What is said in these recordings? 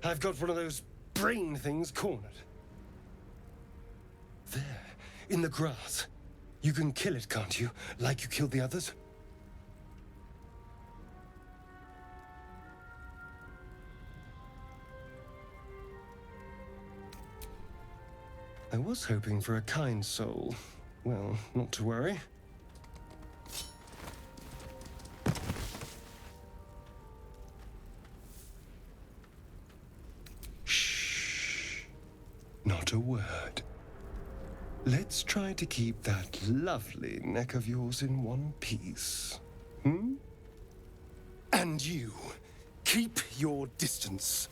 I've got one of those brain things cornered. There, in the grass. You can kill it, can't you? Like you killed the others? I was hoping for a kind soul. Well, not to worry. Shh. Not a word. Let's try to keep that lovely neck of yours in one piece. Hmm? And you, keep your distance.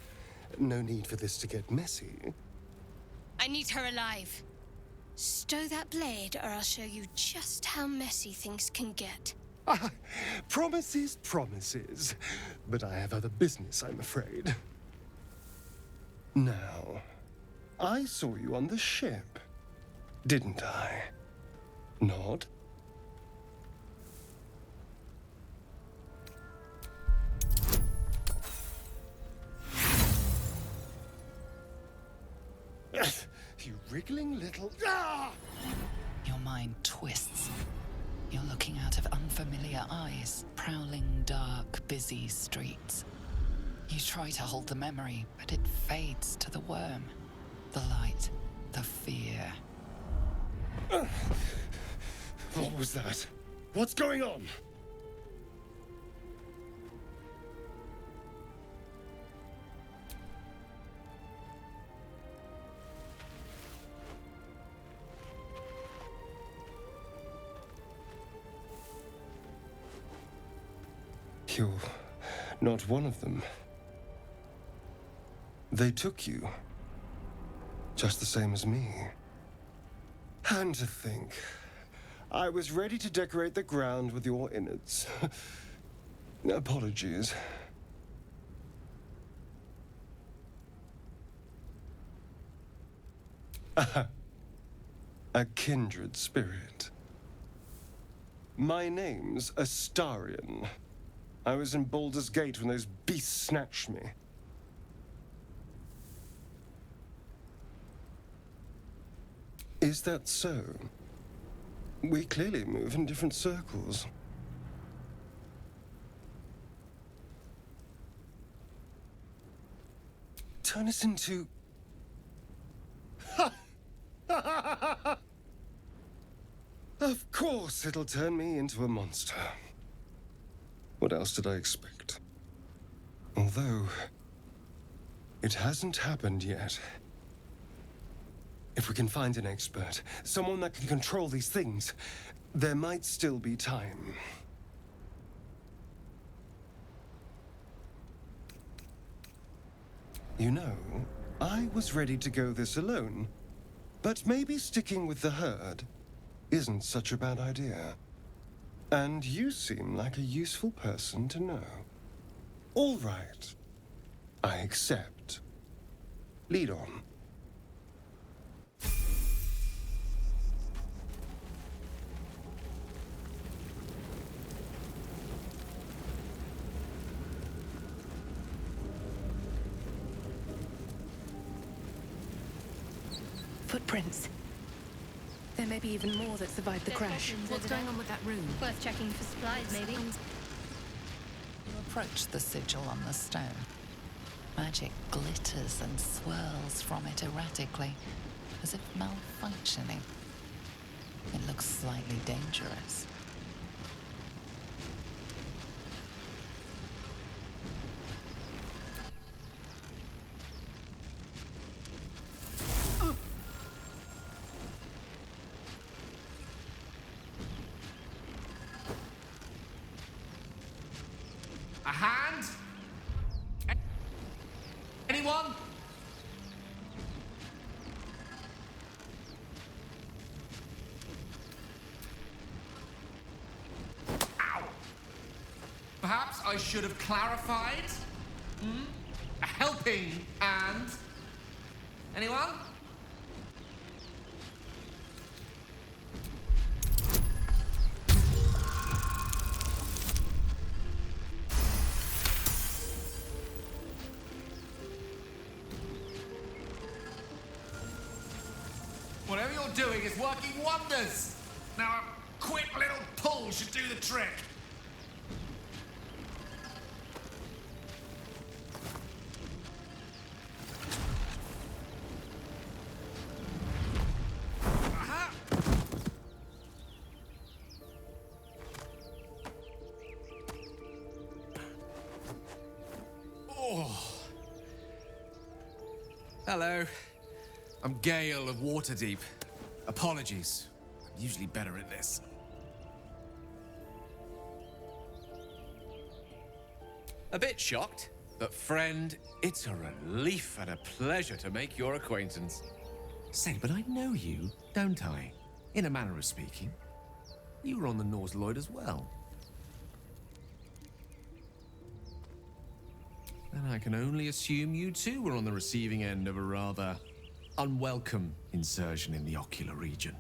No need for this to get messy. I need her alive. Stow that blade, or I'll show you just how messy things can get. Promises, promises. But I have other business, I'm afraid. Now, I saw you on the ship, didn't I? Nod? You wriggling little... Ah! Your mind twists. You're looking out of unfamiliar eyes, prowling dark, busy streets. You try to hold the memory, but it fades to the worm. The light, the fear. What was that? What's going on? You're not one of them. They took you. Just the same as me. And to think, I was ready to decorate the ground with your innards. Apologies. A kindred spirit. My name's Astarion. I was in Baldur's Gate when those beasts snatched me. Is that so? We clearly move in different circles. Turn us into... Of course it'll turn me into a monster. What else did I expect? Although, it hasn't happened yet. If we can find an expert, someone that can control these things, there might still be time. You know, I was ready to go this alone, but maybe sticking with the herd isn't such a bad idea. And you seem like a useful person to know. All right. I accept. Lead on. Footprints. There may be even more that survived the crash. What's going on with that room? Worth checking for supplies, maybe. You approach the sigil on the stone. Magic glitters and swirls from it erratically, as if malfunctioning. It looks slightly dangerous. A hand? Anyone? Ow! Perhaps I should have clarified? A helping hand? Anyone? you're doing is working wonders. Now a quick little pull should do the trick. Aha! Oh. Hello. I'm Gale of Waterdeep. Apologies. I'm usually better at this. A bit shocked, but friend, it's a relief and a pleasure to make your acquaintance. Say, but I know you, don't I? In a manner of speaking. You were on the Norse Lloyd as well. And I can only assume you too were on the receiving end of a rather unwelcome insertion in the ocular region.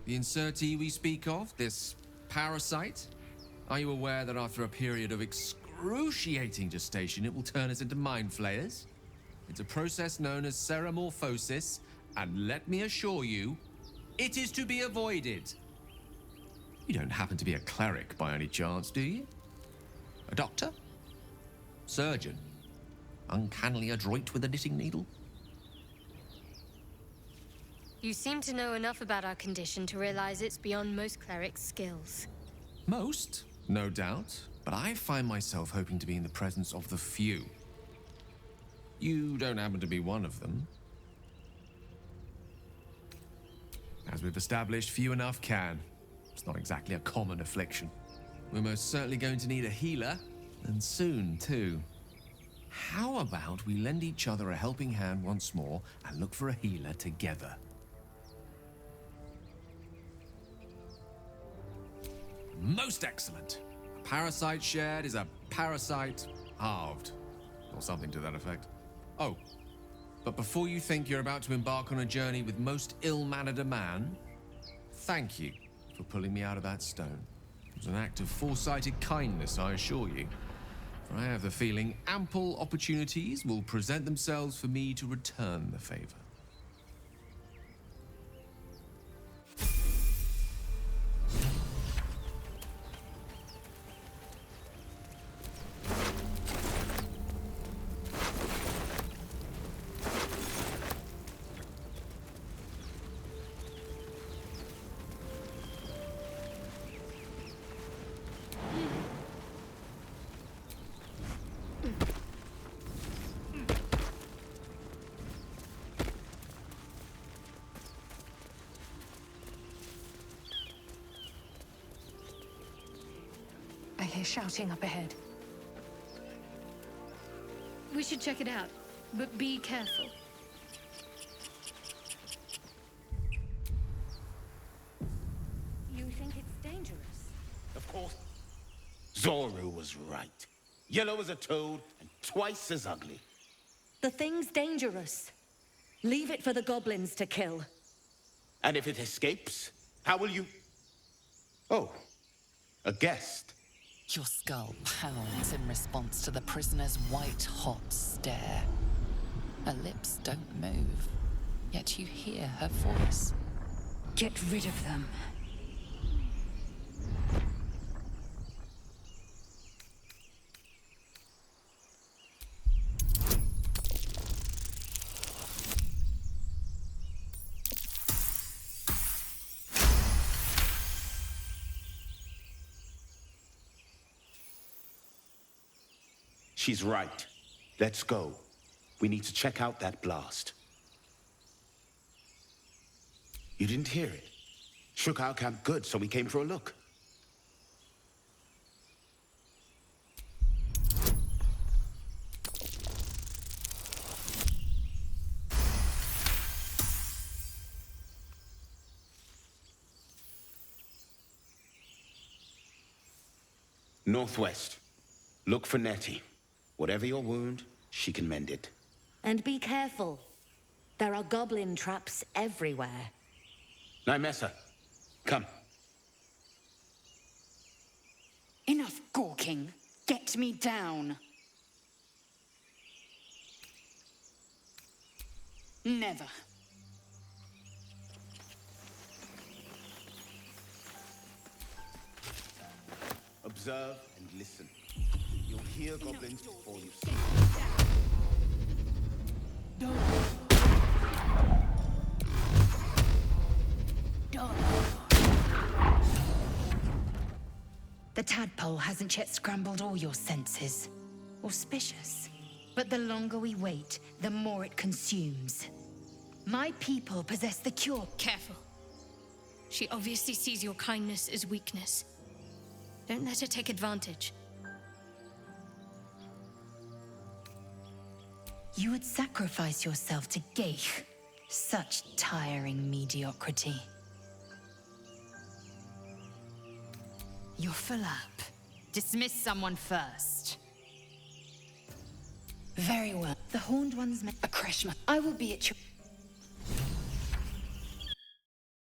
The insertee we speak of, this parasite, are you aware that after a period of excruciating gestation, it will turn us into mind flayers? It's a process known as ceramorphosis, and let me assure you, it is to be avoided. You don't happen to be a cleric by any chance, do you? A doctor? Surgeon? Uncannily adroit with a knitting needle? You seem to know enough about our condition to realize it's beyond most clerics' skills. Most, no doubt, but I find myself hoping to be in the presence of the few. You don't happen to be one of them. As we've established, few enough can. It's not exactly a common affliction. We're most certainly going to need a healer, and soon, too. How about we lend each other a helping hand once more and look for a healer together? Most excellent. A parasite shared is a parasite halved, or something to that effect. Oh, but before you think you're about to embark on a journey with most ill-mannered a man, thank you for pulling me out of that stone. It was an act of foresighted kindness, I assure you. For I have the feeling ample opportunities will present themselves for me to return the favor. I hear shouting up ahead. We should check it out, but be careful. You think it's dangerous? Of course. Zoru was right. Yellow as a toad and twice as ugly. The thing's dangerous. Leave it for the goblins to kill. And if it escapes, how will you... Oh, a guest. Your skull pounds in response to the prisoner's white-hot stare. Her lips don't move, yet you hear her voice. Get rid of them. She's right. Let's go. We need to check out that blast. You didn't hear it? Shook our camp good, so we came for a look. Northwest. Look for Nettie. Whatever your wound, she can mend it. And be careful. There are goblin traps everywhere. Nymessa, come. Enough gawking. Get me down. Never. Observe and listen. You'll hear goblins before you see. The tadpole hasn't yet scrambled all your senses. Auspicious. But the longer we wait, the more it consumes. My people possess the cure. Careful. She obviously sees your kindness as weakness. Don't let her take advantage. You would sacrifice yourself to Geich. Such tiring mediocrity. You're full up. Dismiss someone first. Very well. The Horned One's a Krishma. I will be at your...